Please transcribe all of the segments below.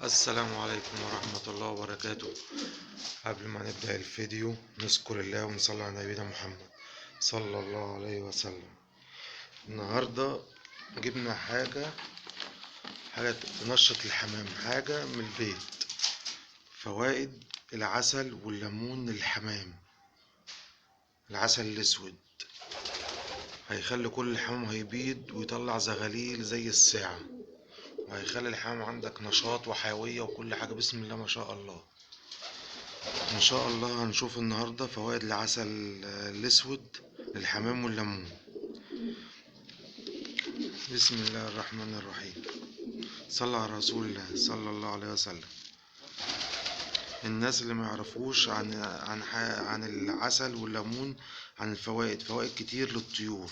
السلام عليكم ورحمة الله وبركاته. قبل ما نبدأ الفيديو نذكر الله ونصلي على نبينا محمد صلى الله عليه وسلم. النهاردة جبنا حاجة تنشط الحمام، حاجة من البيت. فوائد العسل والليمون للحمام. العسل الأسود هيخلي كل الحمام هيبيض ويطلع زغاليل زي الساعة، وهيخلي الحمام عندك نشاط وحيوية وكل حاجة. بسم الله ما شاء الله. ان شاء الله هنشوف النهاردة فوائد العسل الاسود للحمام والليمون. بسم الله الرحمن الرحيم. صلى على رسول الله صلى الله عليه وسلم. الناس اللي ما يعرفوش عن العسل والليمون، عن الفوائد، فوائد كتير للطيور،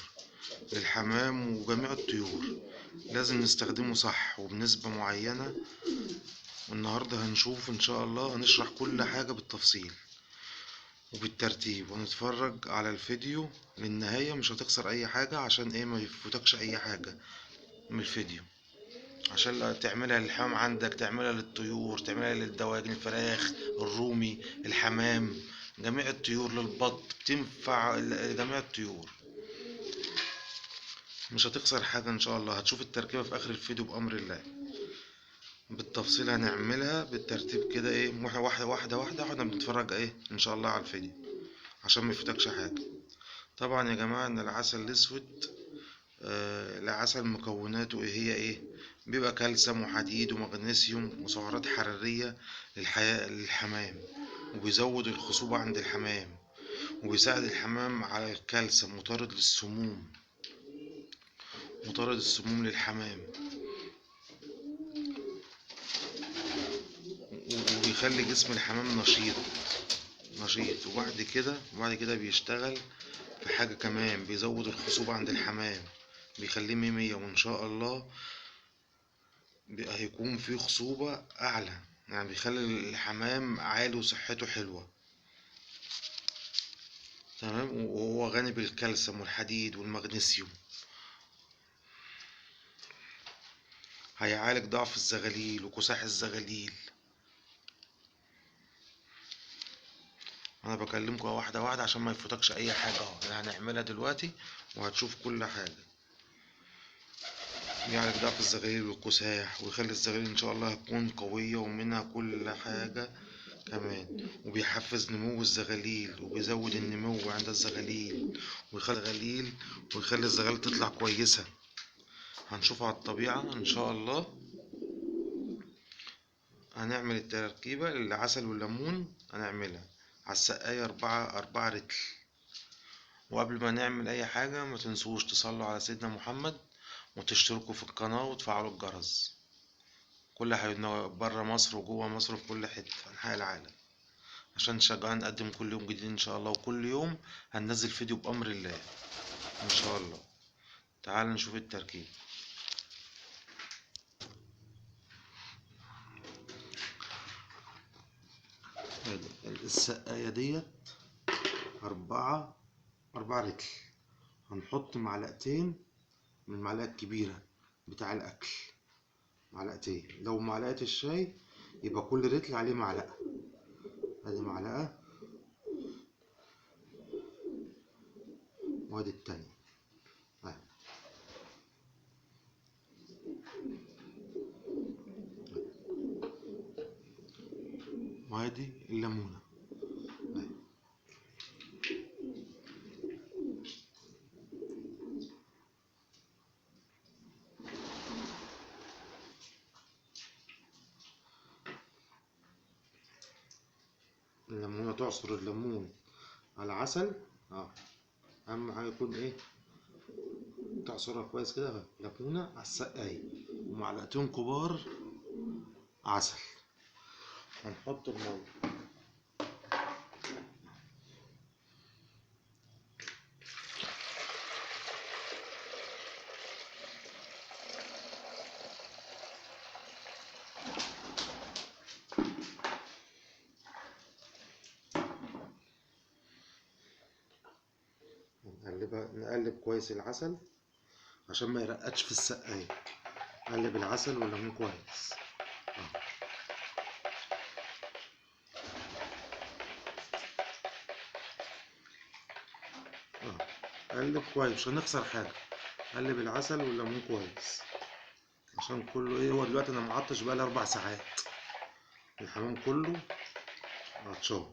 للحمام وجميع الطيور. لازم نستخدمه صح وبنسبة معينة. والنهاردة هنشوف ان شاء الله، هنشرح كل حاجة بالتفصيل وبالترتيب، ونتفرج على الفيديو للنهاية. مش هتخسر اي حاجة، عشان ايه؟ ما يفوتكش اي حاجة من الفيديو، عشان تعملها للحمام عندك، تعملها للطيور، تعملها للدواجن، الفراخ، الرومي، الحمام، جميع الطيور، للبط، بتنفع لجميع الطيور. مش هتخسر حاجة ان شاء الله. هتشوف التركيبة في اخر الفيديو بامر الله بالتفصيل. هنعملها بالترتيب كده، ايه، واحدة واحدة واحدة، واحنا بنتفرج ايه ان شاء الله على الفيديو عشان ما يفوتكش حاجة. طبعا يا جماعة ان العسل الاسود، العسل مكوناته ايه هي؟ ايه؟ بيبقى كالسيوم وحديد ومغنيسيوم وسعرات حرارية للحمام، وبيزود الخصوبة عند الحمام، وبيساعد الحمام على الكالسيوم، مطارد للسموم، مطارد السموم للحمام، وبيخلي جسم الحمام نشيط. وبعد كده بيشتغل في حاجة كمان، بيزود الخصوبة عند الحمام، بيخليه مية. وإن شاء الله هيكون فيه خصوبة أعلى، يعني بيخلي الحمام عالي وصحته حلوة. تمام. وهو غني بالكالسيوم والحديد والمغنيسيوم. هيعالج ضعف الزغاليل وكساح الزغاليل. انا بكلمكم واحده واحده عشان ما يفوتكش اي حاجه. اهو هنعملها دلوقتي وهتشوف كل حاجه. يعالج ضعف الزغاليل والكساح، ويخلي الزغاليل ان شاء الله هتكون قويه ومنها كل حاجه كمان. وبيحفز نمو الزغاليل، وبيزود النمو عند الزغاليل، ويخلي الزغاليل تطلع كويسه. هنشوف على الطبيعه ان شاء الله. هنعمل التركيبه العسل والليمون، هنعملها على السقايه 4 رتل. وقبل ما نعمل اي حاجة ما تنسوش تصلوا على سيدنا محمد، وتشتركوا في القناة وتفعلوا الجرس. كل حبايبنا برا مصر وجوه مصر وفي كل حتة في انحاء العالم، عشان تشجعونا نقدم كل يوم جديد ان شاء الله. وكل يوم هننزل فيديو بامر الله ان شاء الله. تعال نشوف التركيب. السقاية ديت 4 رتل. هنحط معلقتين من المعلقة الكبيرة بتاع الأكل، معلقتين. لو معلقة الشاي يبقى كل رتل عليه معلقة. ادي معلقة وادي التانية. وادي الليمونة. الليمونة تعصر الليمون على عسل. اهم حاجة يكون ايه؟ تعصرها كويس كده. ليمونة على السقاية ومعلقتين كبار عسل. هنحط المية. نقلب كويس العسل عشان ما يرقدش في السقاية. نقلب العسل والليمون كويس. قلب كويس، مش هنخسر حاجة. قلب العسل والليمون كويس، عشان كله ايه، هو دلوقتي انا معطش بقالي 4 ساعات، الحمام كله عطشان،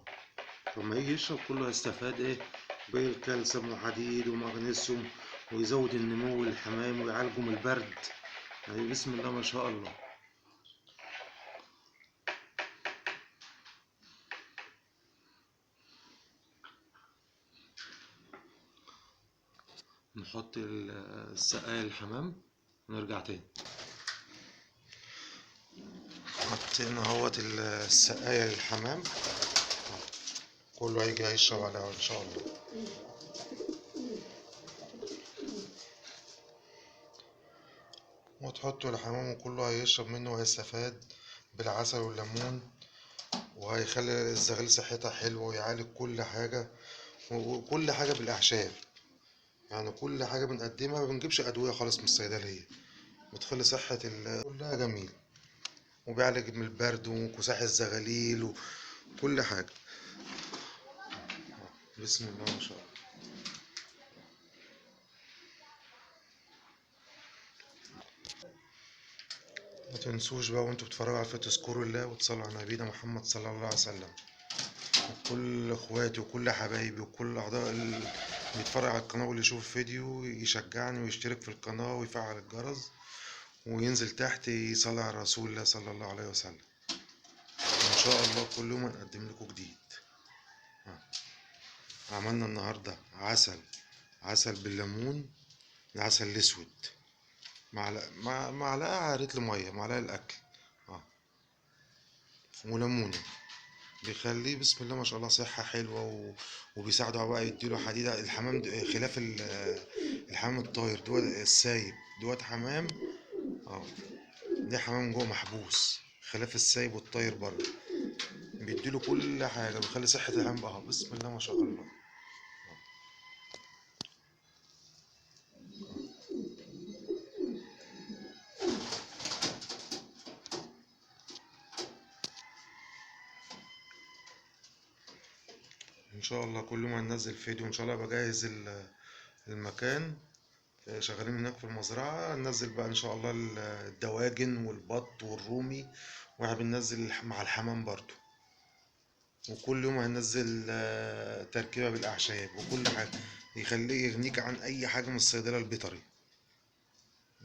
فلما يجي يشرب كله هيستفاد ايه بالكالسيوم وحديد ومغنيسيوم، ويزود النمو الحمام ويعالجه من البرد. يعني بسم الله ما شاء الله. نحط السقاية الحمام ونرجع تاني. حطينا اهوت السقاية للحمام، كله هيجي هيشرب عليها ان شاء الله. وتحطه الحمام وكله هيشرب منه وهيستفاد بالعسل والليمون، وهيخلي الزغاليل صحتها حلوة ويعالج كل حاجة، وكل حاجة بالأعشاب. يعني كل حاجة بنقدمها، ما بنجيبش أدوية خالص من الصيدلية، بتخلي صحة كلها جميل، وبيعالج من البرد وكساح الزغاليل وكل حاجة. بسم الله ما شاء الله. ما تنسوش بقى وانتوا بتتفرجوا على الفيديو تذكروا الله وتصلوا على نبينا محمد صلى الله عليه وسلم. كل اخواتي وكل حبايبي وكل اعضاء اللي بيتفرج على القناة واللي يشوف الفيديو يشجعني ويشترك في القناة ويفعل الجرس وينزل تحت يصلي على رسول الله صلى الله عليه وسلم. ان شاء الله كل يوم هنقدم لكم جديد. عملنا النهاردة عسل بالليمون، العسل الاسود، معلقة عارت مية، معلقة الأكل وليمونة، بيخليه بسم الله ما شاء الله صحة حلوة وبيساعده بقى يديله حديدة. الحمام خلاف الحمام الطاير دوت السايب، دوت حمام ده حمام جوه محبوس، خلاف السايب والطاير بره، بيديله كل حاجة، بيخلي صحة الحمام بقى بسم الله ما شاء الله. ان شاء الله كل يوم هننزل فيديو، ان شاء الله بجهز المكان، شغالين هناك في المزرعة، هننزل بقى ان شاء الله الدواجن والبط والرومي، واحنا بننزل مع الحمام برضو، وكل يوم هننزل تركيبة بالأعشاب وكل حاجة، يخليه يغنيك عن أي حاجة من الصيدلة البيطري،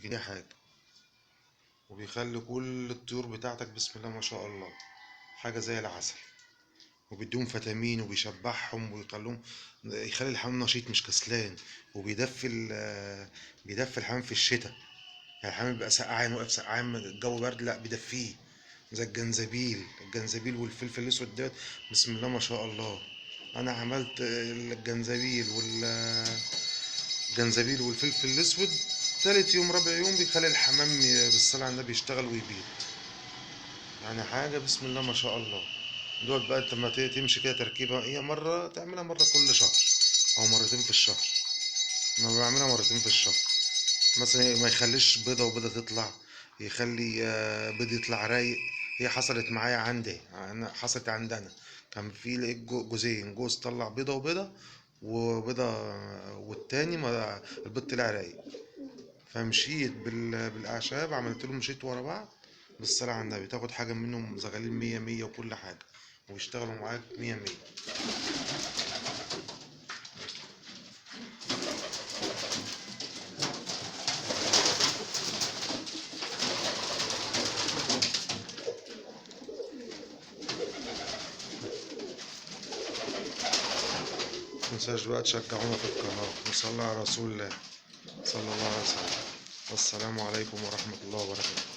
دي حاجة، وبيخلي كل الطيور بتاعتك بسم الله ما شاء الله حاجة زي العسل، وبيديهم فيتامين وبيشبعهم ويخليهم، يخلي الحمام نشيط مش كسلان، وبيدفي بيدفي الحمام في الشتاء. يعني الحمام بيبقى سقعان، واقف سقعان الجو برد، لا بيدفيه، زي الجنزبيل والفلفل الاسود ده، بسم الله ما شاء الله. انا عملت الجنزبيل والفلفل الاسود، تالت يوم رابع يوم بيخلي الحمام بالصلاة على النبي يشتغل ويبيض، يعني حاجة بسم الله ما شاء الله. دول بقى انت لما تمشي كده تركيبة، هي مرة تعملها مرة كل شهر أو مرتين في الشهر، أنا بعملها مرتين في الشهر، مثلا ما يخليش بيضة وبيضة تطلع، يخلي بيض يطلع رايق. هي حصلت معايا عندي، أنا حصلت عندنا، كان في لقيت جوزين، جوز طلع بيضة وبيضة وبيضة، والتاني ما البيض طلع رايق، فمشيت بالأعشاب، عملت لهم مشيت ورا بعض بالصلاة على النبي، تاخد حاجة منهم زغالين مية مية وكل حاجة، ويشتغلوا معاك مية مية. متنساش بقى تشجعونا في القناة وصلوا على رسول الله صلى الله عليه وسلم. والسلام عليكم ورحمة الله وبركاته.